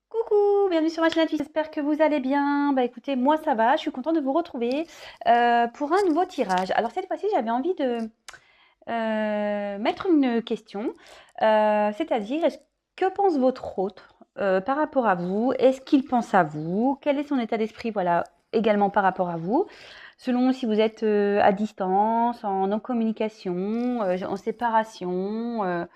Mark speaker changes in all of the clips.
Speaker 1: Coucou, bienvenue sur ma chaîne Twitch, j'espère que vous allez bien. Bah écoutez, moi ça va, je suis contente de vous retrouver pour un nouveau tirage. Alors cette fois-ci, j'avais envie de mettre une question, c'est-à-dire que pense votre autre par rapport à vous? Est-ce qu'il pense à vous? Quel est son état d'esprit, voilà, également par rapport à vous? Selon si vous êtes à distance, en non-communication, en séparation,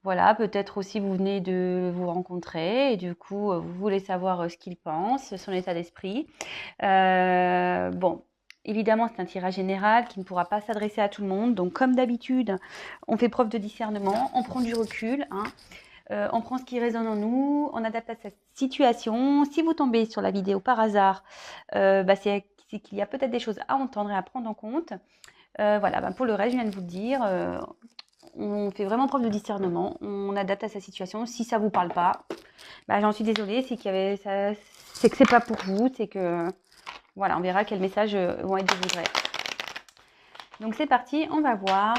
Speaker 1: voilà, peut-être aussi vous venez de vous rencontrer et du coup, vous voulez savoir ce qu'il pense, son état d'esprit. Bon, évidemment, c'est un tirage général qui ne pourra pas s'adresser à tout le monde. Donc, comme d'habitude, on fait preuve de discernement, on prend du recul, hein, on prend ce qui résonne en nous, on adapte à cette situation. Si vous tombez sur la vidéo par hasard, bah, c'est qu'il y a peut-être des choses à entendre et à prendre en compte. Voilà, bah, pour le reste, je viens de vous le dire, on fait vraiment preuve de discernement, on adapte à sa situation. Si ça vous parle pas, bah, j'en suis désolée, c'est qu'il y avait ça, c'est que c'est pas pour vous, c'est que voilà, on verra quels messages vont être délivrés. Donc c'est parti, on va voir.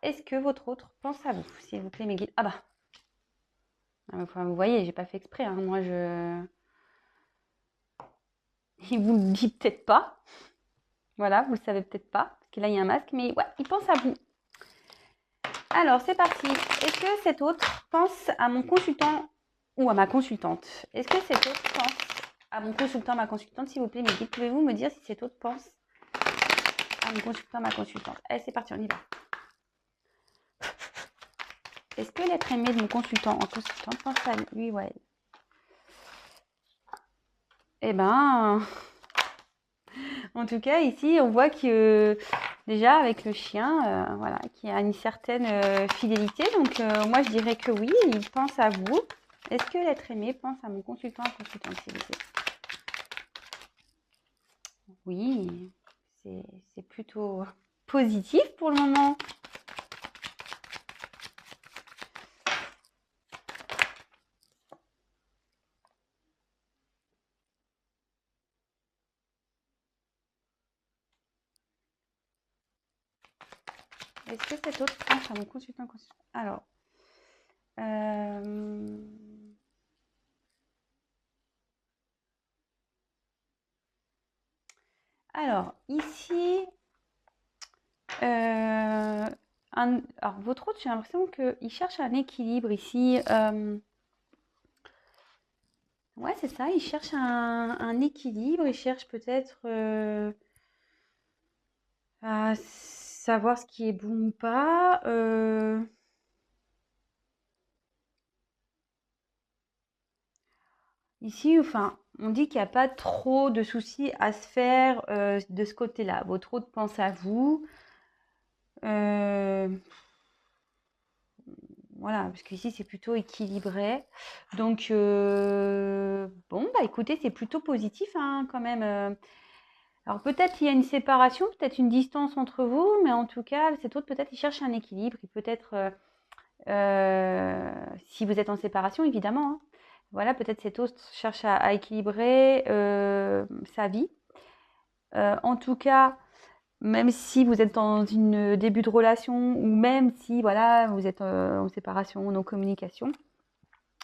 Speaker 1: Est-ce que votre autre pense à vous, s'il vous plaît, mes guides? Ah bah, enfin, vous voyez, j'ai pas fait exprès, hein. Moi je, il vous le dit peut-être pas. Voilà, vous le savez peut-être pas, parce que là il y a un masque, mais ouais, il pense à vous. Alors c'est parti. Est-ce que cet autre pense à mon consultant ou à ma consultante? Est-ce que cet autre pense à mon consultant, ma consultante, s'il vous plaît, mes guides, pouvez-vous me dire si cet autre pense à mon consultant, ma consultante? Allez, c'est parti, on y va. Est-ce que l'être aimé de mon consultant en consultante pense à lui ou à elle? Eh ben, en tout cas, ici, on voit que déjà avec le chien, voilà, qu'il y a une certaine fidélité. Donc, moi, je dirais que oui, il pense à vous. Est-ce que l'être aimé pense à mon consultant, consultante, s'il vous plaît? Oui, c'est plutôt positif pour le moment. Est-ce que cet autre pense à mon consultant, consultante? Alors, euh, ici, alors votre autre, j'ai l'impression qu'il cherche un équilibre ici. Ouais, c'est ça, il cherche un équilibre, il cherche peut-être à savoir ce qui est bon ou pas. Ici, enfin, on dit qu'il n'y a pas trop de soucis à se faire de ce côté-là. Votre autre pense à vous. Euh, voilà, parce qu'ici, c'est plutôt équilibré. Donc, bon, bah écoutez, c'est plutôt positif hein, quand même. Alors peut-être il y a une séparation, peut-être une distance entre vous, mais en tout cas, cet autre, peut-être, il cherche un équilibre. Il peut-être, si vous êtes en séparation, évidemment, hein. Voilà, peut-être cet autre cherche à équilibrer sa vie. En tout cas, même si vous êtes dans une début de relation ou même si voilà, vous êtes en séparation, non communication,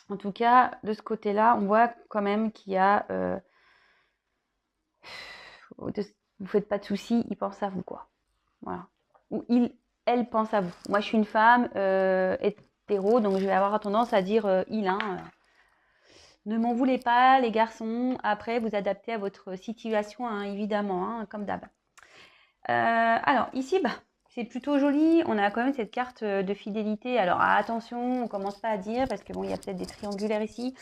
Speaker 1: en tout cas, de ce côté-là, on voit quand même qu'il y a vous faites pas de soucis, il pense à vous quoi. Voilà. Ou elle pense à vous. Moi, je suis une femme hétéro, donc je vais avoir tendance à dire il. Hein, ne m'en voulez pas, les garçons. Après, vous adaptez à votre situation, hein, évidemment, hein, comme d'hab. Alors, ici, bah, c'est plutôt joli. On a quand même cette carte de fidélité. Alors, attention, on commence pas à dire, parce que bon, il y a peut-être des triangulaires ici,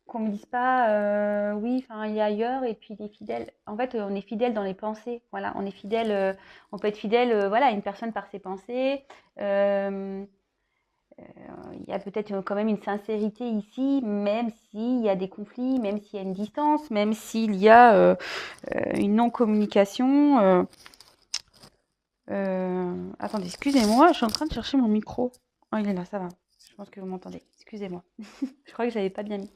Speaker 1: qu'on me dise pas, oui, enfin, il y a ailleurs, et puis les fidèles. En fait, on est fidèle dans les pensées. Voilà, on est fidèle, on peut être fidèle, voilà, à une personne par ses pensées. Euh, il y a peut-être quand même une sincérité ici, même s'il y a des conflits, même s'il y a une distance, même s'il y a une non-communication. Attendez, excusez-moi, je suis en train de chercher mon micro. Oh, il est là, ça va. Je pense que vous m'entendez. Excusez-moi. Je crois que je l'avais pas bien mis.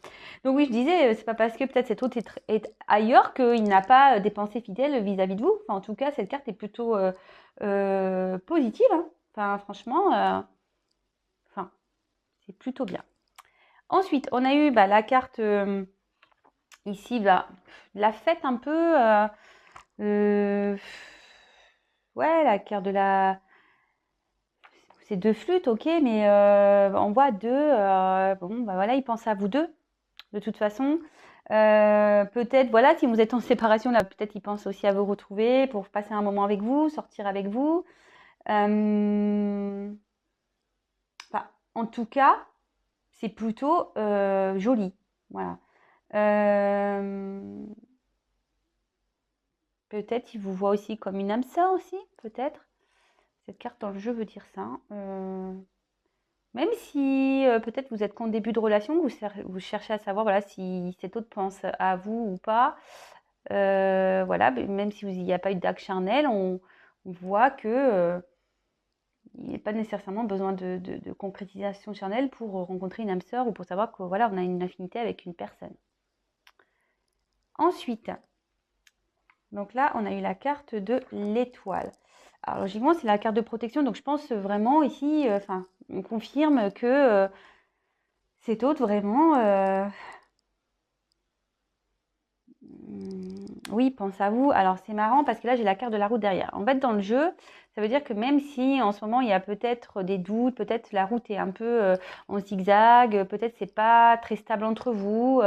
Speaker 1: Donc oui, je disais, c'est pas parce que peut-être cet autre est ailleurs qu'il n'a pas des pensées fidèles vis-à-vis de vous. Enfin, en tout cas, cette carte est plutôt positive, hein. Enfin, franchement, enfin, c'est plutôt bien. Ensuite, on a eu la carte ici, la fête un peu. Ouais, la carte de la... C'est deux flûtes, ok, mais on voit deux. Bon, voilà, il pense à vous deux, de toute façon. Peut-être, voilà, si vous êtes en séparation, là, peut-être il pense aussi à vous retrouver pour passer un moment avec vous, sortir avec vous. Enfin, en tout cas, c'est plutôt joli. Voilà. Peut-être il vous voit aussi comme une âme sœur aussi, peut-être. Cette carte dans le jeu veut dire ça. Même si peut-être vous êtes qu'en début de relation, vous cherchez à savoir voilà, si cet autre pense à vous ou pas. Voilà, même si il n'y a pas eu d'acte charnel, on voit que il n'y a pas nécessairement besoin de concrétisation charnelle pour rencontrer une âme sœur ou pour savoir que voilà, on a une affinité avec une personne. Ensuite, donc là, on a eu la carte de l'étoile. Alors logiquement, c'est la carte de protection, donc je pense vraiment ici, on confirme que cet autre vraiment, oui, pense à vous. Alors c'est marrant parce que là, j'ai la carte de la route derrière. En fait, dans le jeu, ça veut dire que même si en ce moment, il y a peut-être des doutes, peut-être la route est un peu en zigzag, peut-être c'est pas très stable entre vous.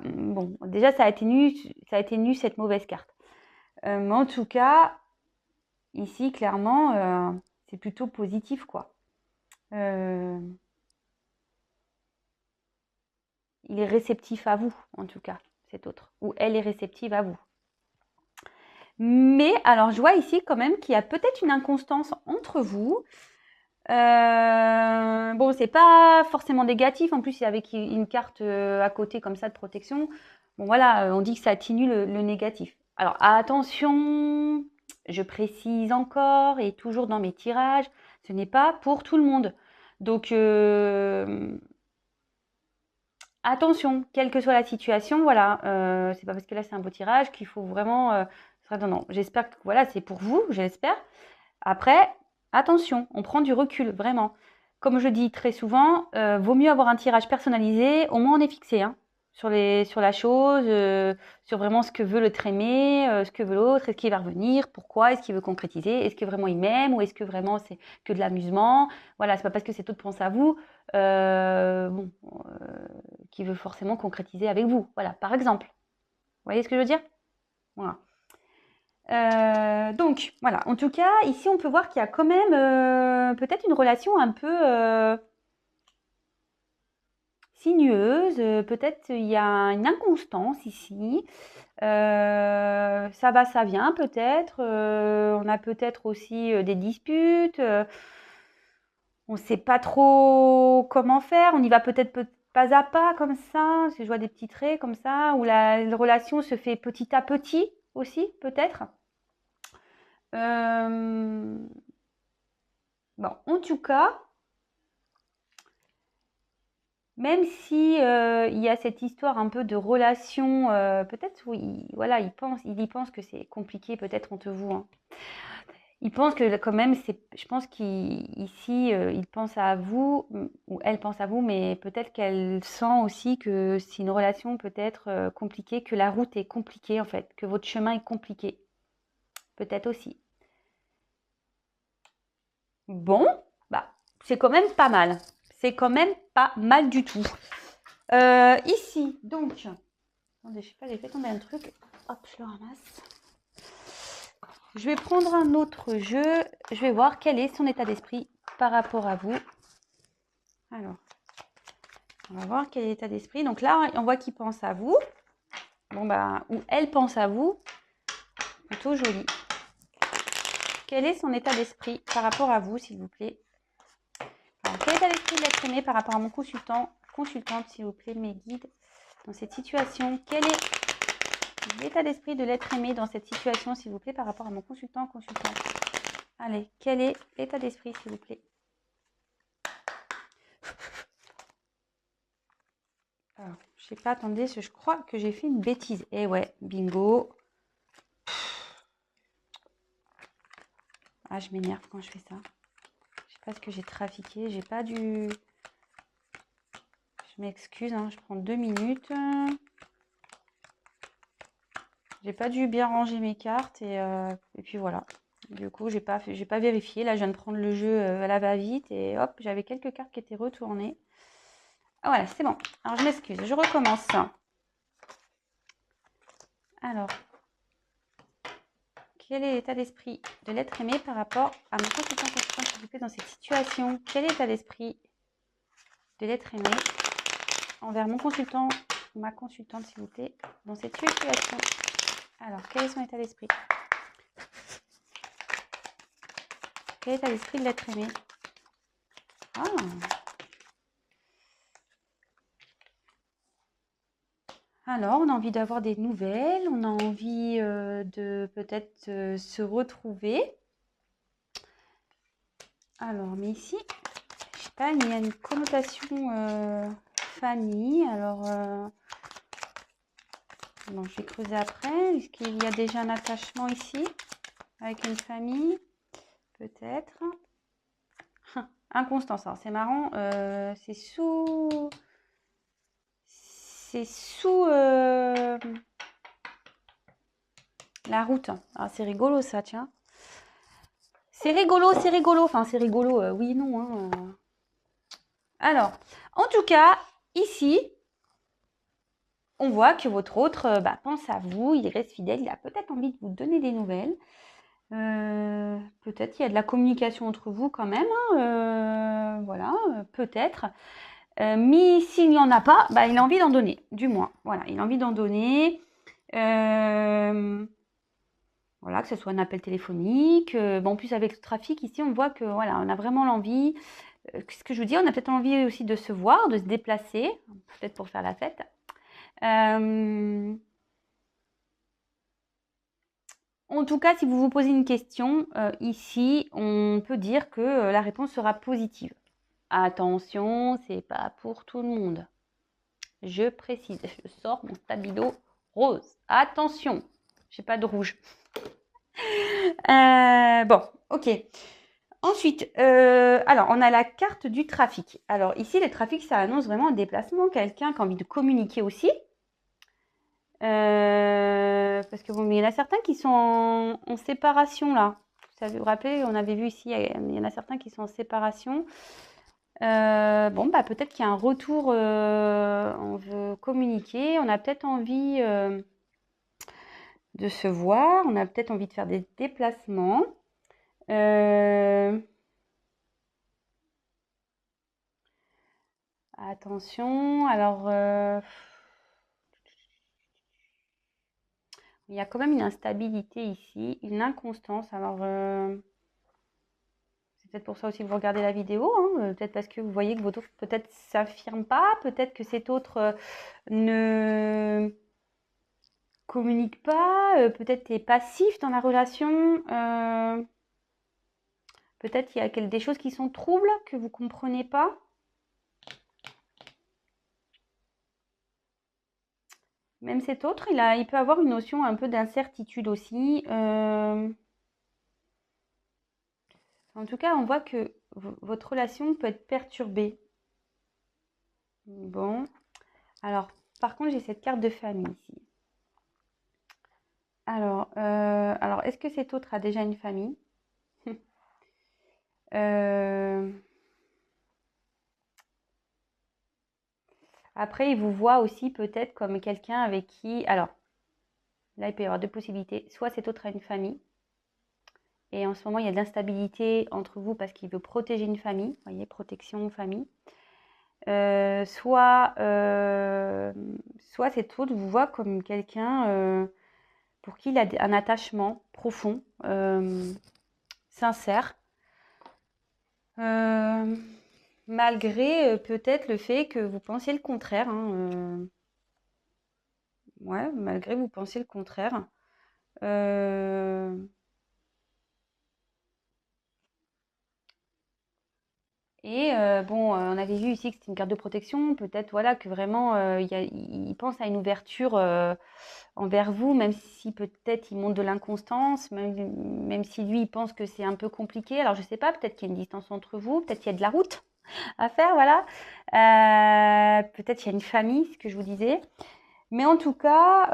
Speaker 1: Bon, déjà, ça a été nu cette mauvaise carte. Mais en tout cas, ici, clairement, c'est plutôt positif, quoi. Il est réceptif à vous, en tout cas, cet autre. Ou elle est réceptive à vous. Mais, alors, je vois ici quand même qu'il y a peut-être une inconstance entre vous. Bon, c'est pas forcément négatif. En plus, avec une carte à côté comme ça de protection. Bon, voilà, on dit que ça atténue le négatif. Alors, attention, je précise encore et toujours dans mes tirages, ce n'est pas pour tout le monde. Donc, attention, quelle que soit la situation, voilà, c'est pas parce que là c'est un beau tirage qu'il faut vraiment. Non, j'espère que voilà, c'est pour vous, j'espère. Après, attention, on prend du recul, vraiment. Comme je dis très souvent, vaut mieux avoir un tirage personnalisé, au moins on est fixé hein, sur la chose, sur vraiment ce que veut l'être aimé, ce que veut l'autre, est-ce qu'il va revenir, pourquoi, est-ce qu'il veut concrétiser, est-ce que vraiment il m'aime ou est-ce que vraiment c'est que de l'amusement. Voilà, c'est pas parce que cet autre pense à vous, qui veut forcément concrétiser avec vous. Voilà, par exemple. Vous voyez ce que je veux dire? Voilà. Donc, voilà. En tout cas, ici, on peut voir qu'il y a quand même peut-être une relation un peu sinueuse. Peut-être il y a une inconstance ici. Ça va, ça vient peut-être. On a peut-être aussi des disputes. On ne sait pas trop comment faire. On y va peut-être pas à pas comme ça. Parce que je vois des petits traits comme ça. Où la relation se fait petit à petit aussi, peut-être. Bon, en tout cas, même si il y a cette histoire un peu de relation, peut-être oui, voilà, il y pense que c'est compliqué peut-être entre vous. Hein. Il pense que quand même, je pense qu'ici, il pense à vous ou elle pense à vous, mais peut-être qu'elle sent aussi que c'est une relation peut-être compliquée, que la route est compliquée en fait, que votre chemin est compliqué, peut-être aussi. Bon, c'est quand même pas mal. C'est quand même pas mal du tout. Ici, donc, attendez, je sais pas, j'ai fait tomber un truc. Hop, je le ramasse. Je vais prendre un autre jeu. Je vais voir quel est son état d'esprit par rapport à vous. Alors, on va voir quel est l'état d'esprit. Donc là, on voit qu'il pense à vous. Bon, ou elle pense à vous. Plutôt joli. Quel est son état d'esprit par rapport à vous, s'il vous plaît? Alors, quel état d'esprit de l'être aimé par rapport à mon consultante, s'il vous plaît, mes guides, dans cette situation? Quel est l'état d'esprit de l'être aimé dans cette situation, s'il vous plaît, par rapport à mon consultante? Allez, quel est l'état d'esprit, s'il vous plaît? Alors, je sais pas, attendez, je crois que j'ai fait une bêtise. Eh ouais, bingo. Ah, je m'énerve quand je fais ça. Je sais pas ce que j'ai trafiqué. J'ai pas dû... Je m'excuse, hein, je prends 2 minutes. J'ai pas dû bien ranger mes cartes et puis voilà. Du coup, j'ai pas vérifié. Là, je viens de prendre le jeu à la va-vite et hop, j'avais quelques cartes qui étaient retournées. Ah voilà, c'est bon. Alors, je m'excuse, je recommence. Alors, quel est l'état d'esprit de l'être aimé par rapport à mon consultant s'il vous plaît, dans cette situation? Quel est l'état d'esprit de l'être aimé envers mon consultant ou ma consultante, s'il vous plaît, dans cette situation? Alors, quel est son état d'esprit? Quel est l'état d'esprit de l'être aimé? Ah. Alors, on a envie d'avoir des nouvelles, on a envie de peut-être se retrouver. Alors, mais ici, je sais pas, il y a une connotation famille. Alors, bon, je vais creuser après. Est-ce qu'il y a déjà un attachement ici avec une famille? Peut-être. Inconstance. Alors, c'est marrant. C'est sous la route. Ah, c'est rigolo ça, tiens. C'est rigolo, c'est rigolo. Enfin, c'est rigolo, oui, non. Hein. Alors, en tout cas, ici, on voit que votre autre pense à vous, il reste fidèle, il a peut-être envie de vous donner des nouvelles. Peut-être qu'il y a de la communication entre vous quand même. Hein, voilà, peut-être. Mais s'il n'y en a pas, il a envie d'en donner, du moins. Voilà, il a envie d'en donner. Voilà, que ce soit un appel téléphonique. En plus, avec le trafic, ici, on voit que voilà, on a vraiment l'envie. Ce que je vous dis, on a peut-être envie aussi de se voir, de se déplacer, peut-être pour faire la fête. En tout cas, si vous vous posez une question, ici, on peut dire que la réponse sera positive. Attention, c'est pas pour tout le monde. Je précise, je sors mon stabilo rose. Attention, j'ai pas de rouge. Bon, ok. Ensuite, alors on a la carte du trafic. Alors ici, le trafic, ça annonce vraiment un déplacement, quelqu'un qui a envie de communiquer aussi. Parce que bon, mais il y en a certains qui sont en séparation là. Vous vous rappelez, on avait vu ici, il y en a certains qui sont en séparation. Peut-être qu'il y a un retour, on veut communiquer, on a peut-être envie de se voir, on a peut-être envie de faire des déplacements. Attention, alors il y a quand même une instabilité ici, une inconstance. Alors c'est peut-être pour ça aussi que vous regardez la vidéo, hein, peut-être parce que vous voyez que votre autre peut-être s'affirme pas, peut-être que cet autre ne communique pas, peut-être est passif dans la relation. Peut-être qu'il y a des choses qui sont troubles, que vous ne comprenez pas. Même cet autre, il peut avoir une notion un peu d'incertitude aussi. En tout cas, on voit que votre relation peut être perturbée. Bon. Alors, par contre, j'ai cette carte de famille ici. Alors est-ce que cet autre a déjà une famille? Après, il vous voit aussi peut-être comme quelqu'un avec qui... Alors, là, il peut y avoir deux possibilités. Soit cet autre a une famille, et en ce moment, il y a de l'instabilité entre vous parce qu'il veut protéger une famille. Vous voyez, protection famille. Soit cet autre vous voit comme quelqu'un pour qui il a un attachement profond, sincère. Malgré peut-être le fait que vous pensiez le contraire. Hein, ouais, malgré vous pensiez le contraire. Et on avait vu ici que c'était une carte de protection. Peut-être voilà, que vraiment, il pense à une ouverture envers vous, même si peut-être il montre de l'inconstance, même si lui, il pense que c'est un peu compliqué. Alors, je ne sais pas, peut-être qu'il y a une distance entre vous, peut-être qu'il y a de la route. à faire, voilà. Peut-être il y a une famille, ce que je vous disais. Mais en tout cas,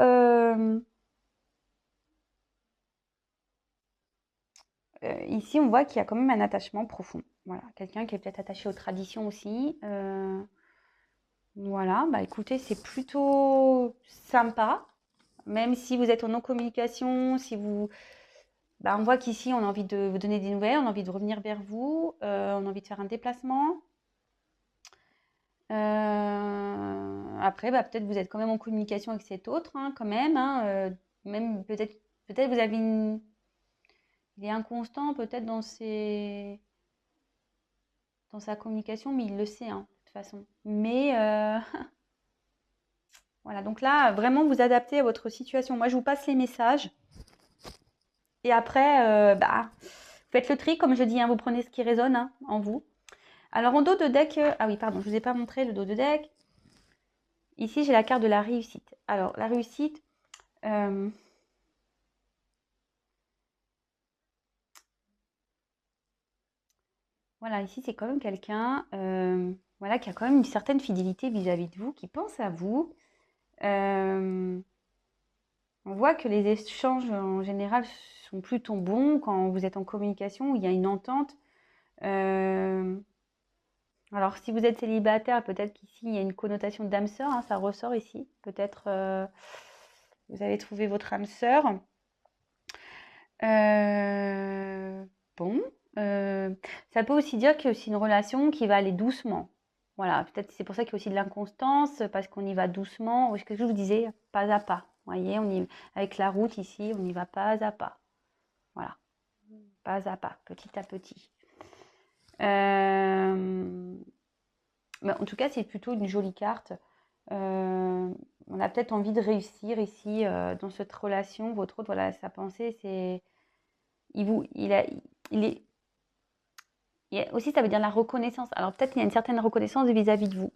Speaker 1: ici, on voit qu'il y a quand même un attachement profond. Voilà, quelqu'un qui est peut-être attaché aux traditions aussi. Voilà, bah écoutez, c'est plutôt sympa. Même si vous êtes en non-communication, si vous, bah, on voit qu'ici, on a envie de vous donner des nouvelles, on a envie de revenir vers vous, on a envie de faire un déplacement. Après, bah, peut-être vous êtes quand même en communication avec cet autre, hein, quand même, hein, même peut-être vous avez il est inconstant peut-être dans sa communication, mais il le sait, hein, de toute façon. Mais voilà, donc là, vraiment vous adaptez à votre situation. Moi, je vous passe les messages et après, bah, vous faites le tri, comme je dis, hein, vous prenez ce qui résonne, hein, en vous. Alors en dos de deck, ah oui, pardon, je ne vous ai pas montré le dos de deck. Ici, j'ai la carte de la réussite. Alors, la réussite, euh, voilà, ici, c'est quand même quelqu'un voilà, qui a quand même une certaine fidélité vis-à-vis de vous, qui pense à vous. Euh, on voit que les échanges, en général, sont plutôt bons quand vous êtes en communication, où il y a une entente. Euh, alors, si vous êtes célibataire, peut-être qu'ici, il y a une connotation d'âme sœur, hein, ça ressort ici. Peut-être vous avez trouvé votre âme sœur. Euh, bon, ça peut aussi dire que c'est une relation qui va aller doucement. Voilà, peut-être c'est pour ça qu'il y a aussi de l'inconstance, parce qu'on y va doucement. Oui, ce que je vous disais, pas à pas. Vous voyez, avec la route ici, on y va pas à pas. Voilà, pas à pas, petit à petit. Mais en tout cas, c'est plutôt une jolie carte. On a peut-être envie de réussir ici dans cette relation. Votre autre, voilà, sa pensée, c'est il vous, il est, et aussi, ça veut dire la reconnaissance. Alors peut-être qu'il y a une certaine reconnaissance vis-à-vis de vous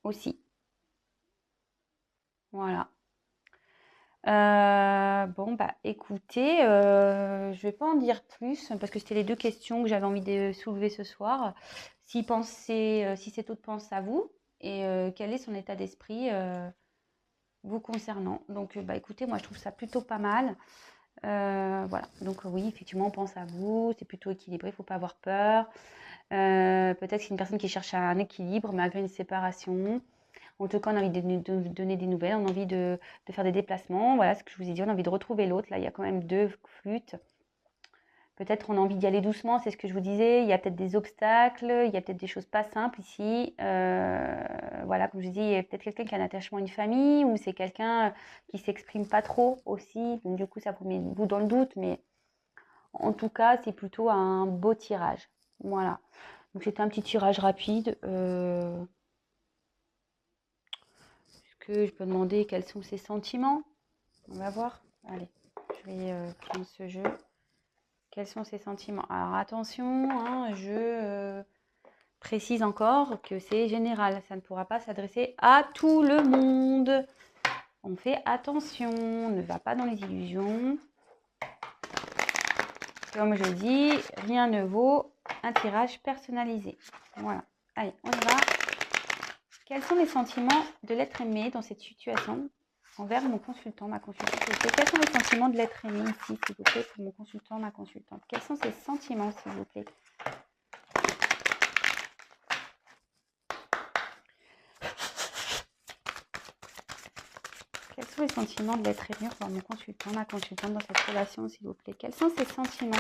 Speaker 1: aussi. Voilà. Bon, bah écoutez, je vais pas en dire plus parce que c'était les deux questions que j'avais envie de soulever ce soir. Si cet autre pense à vous et quel est son état d'esprit vous concernant. Donc, bah écoutez, moi je trouve ça plutôt pas mal. Voilà. Donc oui, effectivement, on pense à vous. C'est plutôt équilibré. Il ne faut pas avoir peur. Peut-être que c'est une personne qui cherche un équilibre malgré une séparation. En tout cas, on a envie de donner des nouvelles, on a envie de faire des déplacements. Voilà ce que je vous ai dit, on a envie de retrouver l'autre. Là, il y a quand même deux flûtes. Peut-être on a envie d'y aller doucement, c'est ce que je vous disais. Il y a peut-être des obstacles, il y a peut-être des choses pas simples ici. Voilà, comme je dis, il y a peut-être quelqu'un qui a un attachement à une famille ou c'est quelqu'un qui s'exprime pas trop aussi. Donc, du coup, ça vous met vous dans le doute, mais en tout cas, c'est plutôt un beau tirage. Voilà. Donc, c'était un petit tirage rapide. Est-ce que je peux demander quels sont ses sentiments? On va voir. Allez, je vais prendre ce jeu. Quels sont ses sentiments? Alors attention, hein, je précise encore que c'est général. Ça ne pourra pas s'adresser à tout le monde. On fait attention, on ne va pas dans les illusions. Comme je dis, rien ne vaut un tirage personnalisé. Voilà. Allez, on y va. Quels sont les sentiments de l'être aimé dans cette situation envers mon consultant, ma consultante? Quels sont les sentiments de l'être aimé ici, s'il vous plaît, pour mon consultant, ma consultante? Quels sont ces sentiments, s'il vous plaît? Quels sont les sentiments de l'être aimé pour mon consultant, ma consultante dans cette relation, s'il vous plaît? Quels sont ces sentiments?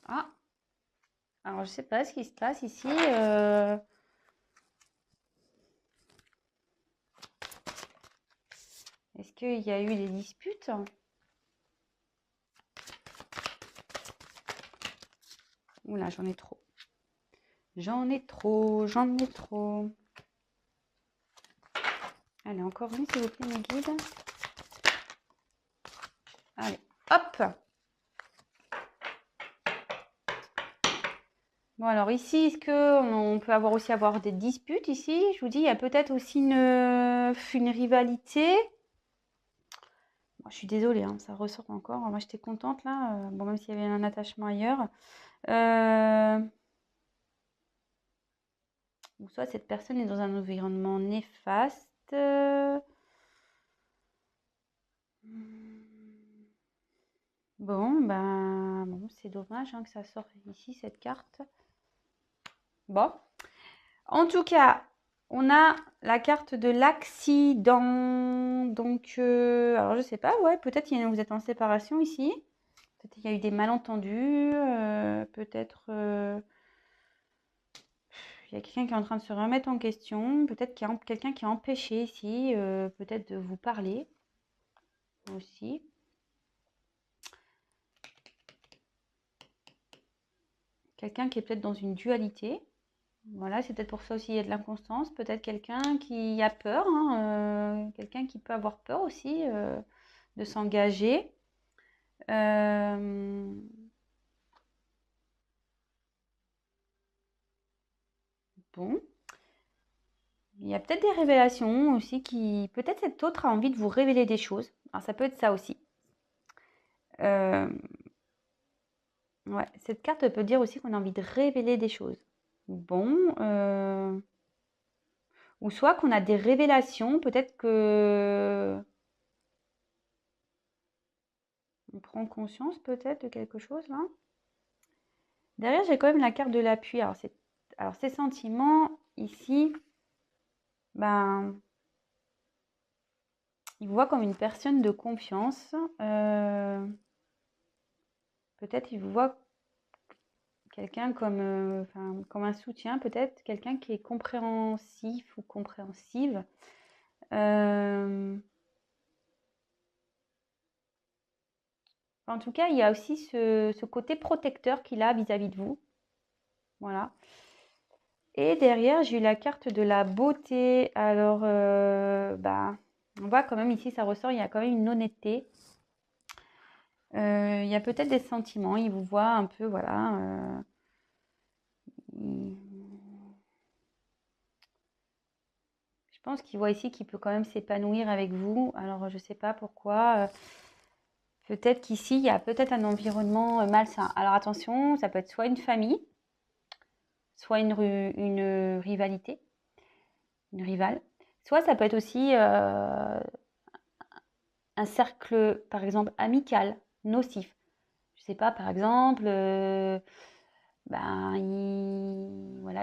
Speaker 1: Ah, alors je ne sais pas ce qui se passe ici. Est-ce qu'il y a eu des disputes? Oula, j'en ai trop. J'en ai trop, j'en ai trop. Allez, encore une, s'il vous plaît, mes guides. Allez, hop! Bon, alors ici, est-ce qu'on peut avoir des disputes ici? Je vous dis, il y a peut-être aussi une rivalité. Bon, je suis désolée, hein, ça ressort encore. Moi, j'étais contente là. Bon, même s'il y avait un attachement ailleurs. Ou soit cette personne est dans un environnement néfaste. Bon, ben, bon, c'est dommage hein, que ça sorte ici, cette carte. Bon. En tout cas, on a la carte de l'accident. Donc, alors je sais pas, ouais, peut-être vous êtes en séparation ici. Peut-être qu'il y a eu des malentendus. Peut-être il y a quelqu'un qui est en train de se remettre en question. Peut-être qu'il y a quelqu'un qui a empêché ici, peut-être de vous parler aussi. Quelqu'un qui est peut-être dans une dualité. Voilà, c'est peut-être pour ça aussi qu'il y a de l'inconstance. Peut-être quelqu'un qui a peur, hein, quelqu'un qui peut avoir peur aussi de s'engager. Bon, il y a peut-être des révélations aussi qui... Peut-être cet autre a envie de vous révéler des choses. Alors ça peut être ça aussi. Ouais, cette carte peut dire aussi qu'on a envie de révéler des choses. Bon, ou soit qu'on a des révélations, peut-être que on prend conscience peut-être de quelque chose là. Derrière, j'ai quand même la carte de l'appui. Alors ces sentiments ici, ben, il vous voit comme une personne de confiance. Peut-être il vous voit quelqu'un comme, comme un soutien, peut-être quelqu'un qui est compréhensif ou compréhensive. En tout cas, il y a aussi ce côté protecteur qu'il a vis-à-vis de vous. Voilà. Et derrière, j'ai eu la carte de la beauté. Alors, on voit quand même ici, ça ressort, il y a quand même une honnêteté. Il y a peut-être des sentiments. Il vous voit un peu, voilà. Je pense qu'il voit ici qu'il peut quand même s'épanouir avec vous. Alors, je ne sais pas pourquoi. Peut-être qu'ici, il y a peut-être un environnement malsain. Alors, attention, ça peut être soit une famille, soit une rivalité, une rivale. Soit ça peut être aussi un cercle, par exemple, amical, nocif. Je sais pas, par exemple, voilà,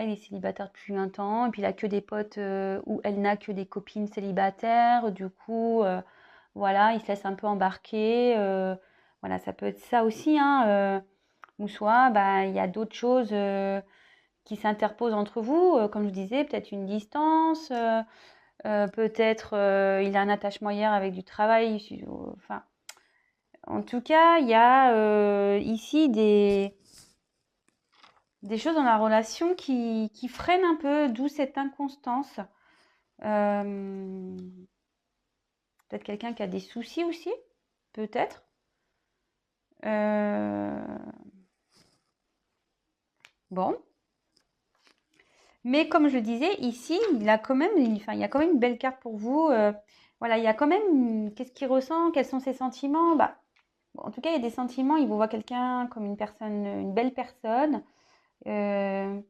Speaker 1: il est célibataire depuis un temps, et puis il a que des potes, ou elle n'a que des copines célibataires. Du coup, voilà, il se laisse un peu embarquer. Voilà, ça peut être ça aussi, hein. Ou soit, il y a d'autres choses qui s'interposent entre vous, comme je disais, peut-être une distance, peut-être il a un attachement hier avec du travail. Enfin, en tout cas, il y a ici des choses dans la relation qui freinent un peu, d'où cette inconstance. Peut-être quelqu'un qui a des soucis aussi, peut-être. Bon. Mais comme je le disais, ici, il y a quand même une belle carte pour vous. Voilà, il y a quand même, qu'est-ce qu'il ressent, quels sont ses sentiments. En tout cas, il y a des sentiments. Il vous voit quelqu'un comme une personne, une belle personne. Il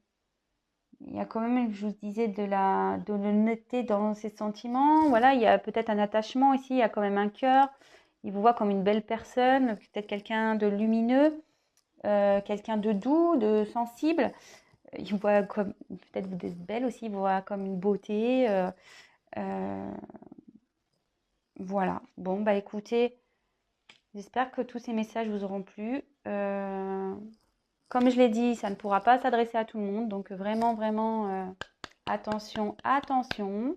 Speaker 1: y a quand même, je vous disais, de l'honnêteté dans ses sentiments. Voilà, il y a peut-être un attachement ici. Il y a quand même un cœur. Il vous voit comme une belle personne, peut-être quelqu'un de lumineux, quelqu'un de doux, de sensible. Il vous voit comme, peut-être vous êtes belle aussi, il vous voit comme une beauté. Voilà. Bon, écoutez, j'espère que tous ces messages vous auront plu. Comme je l'ai dit, ça ne pourra pas s'adresser à tout le monde. Donc vraiment, vraiment, attention, attention.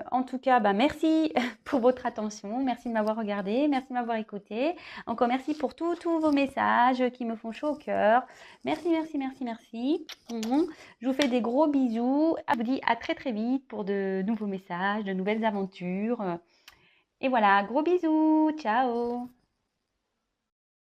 Speaker 1: En tout cas, merci pour votre attention. Merci de m'avoir regardé. Merci de m'avoir écouté. Encore merci pour tous vos messages qui me font chaud au cœur. Merci, merci, merci, merci. Je vous fais des gros bisous. Je vous dis à très, très vite pour de nouveaux messages, de nouvelles aventures. Et voilà, gros bisous. Ciao.